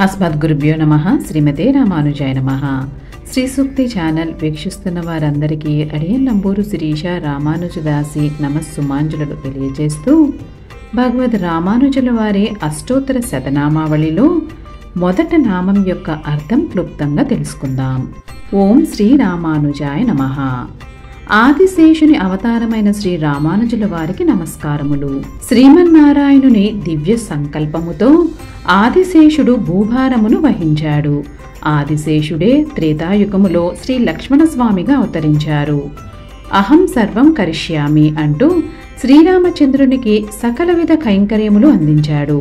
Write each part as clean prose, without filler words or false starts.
అస్మద్గురుభ్యో నమః. శ్రీమతే రామానుజాయ నమః. శ్రీ సూక్తి ఛానల్ వీక్షిస్తున్న వారందరికీ అడియన్ నంబూరు శిరీష రామానుజదాసి నమస్సుమాంజలు తెలియజేస్తూ, భగవద్ రామానుజుల వారి అష్టోత్తర శతనామావళిలో మొదట నామం యొక్క అర్థం క్లుప్తంగా తెలుసుకుందాం. ఓం శ్రీ రామానుజాయ నమః. ఆదిశేషుని అవతారమైన శ్రీ రామానుజుల వారికి నమస్కారములు. శ్రీమన్నారాయణుని దివ్య సంకల్పముతో ఆదిశేషుడు భూభారమును వహించాడు. ఆదిశేషుడే త్రేతాయుగములో శ్రీ లక్ష్మణస్వామిగా అవతరించారు. అహం సర్వం కరిష్యామి అంటూ శ్రీరామచంద్రునికి సకల విధ కైంకర్యములు అందించాడు.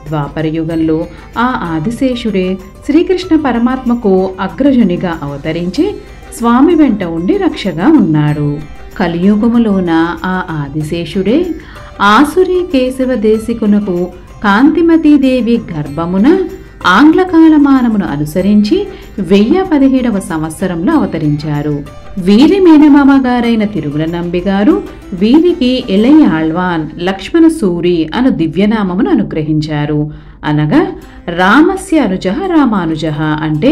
ద్వాపరయుగంలో ఆ ఆదిశేషుడే శ్రీకృష్ణ పరమాత్మకు అగ్రజునిగా అవతరించి స్వామి వెంట ఉండి రక్షగా ఉన్నాడు. కలియుగములోన ఆ ఆదిశేషుడే ఆసురి కేశవ దేశికునకు కాంతిమతీదేవి గర్భమున ఆంగ్లకాలమానమును అనుసరించి 1017వ సంవత్సరంలో అవతరించారు. వీరి మేనమామగారైన తిరుమల నంబిగారు వీరికి ఇళయాళ్వాన్ లక్ష్మణ సూరి అను దివ్యనామమును అనుగ్రహించారు. అనగా రామస్య అనుజ రామానుజ అంటే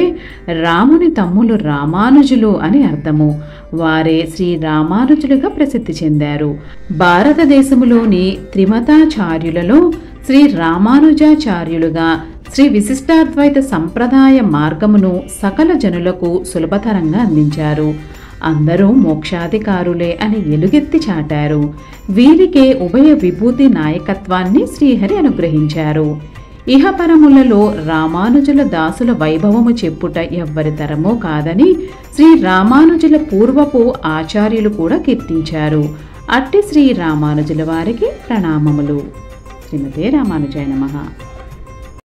రాముని తమ్ములు రామానుజులు అని అర్థము. వారే శ్రీ రామానుజులుగా ప్రసిద్ధి చెందారు. భారతదేశములోని త్రిమతాచార్యులలో శ్రీ రామానుజాచార్యులుగా శ్రీ విశిష్టాద్వైత సంప్రదాయ మార్గమును సకల జనులకు సులభతరంగా అందించారు. అందరూ మోక్షాధికారులే అని ఎలుగెత్తి చాటారు. వీరికే ఉభయ విభూతి నాయకత్వాన్ని శ్రీహరి అనుగ్రహించారు. ఇహపరములలో రామానుజుల దాసుల వైభవము చెప్పుట ఎవ్వరి తరమో కాదని శ్రీ రామానుజుల పూర్వపు ఆచార్యులు కూడా కీర్తించారు. అట్టి శ్రీ రామానుజుల వారికి ప్రణామములు. శ్రీమతే రామానుజాయ నమః.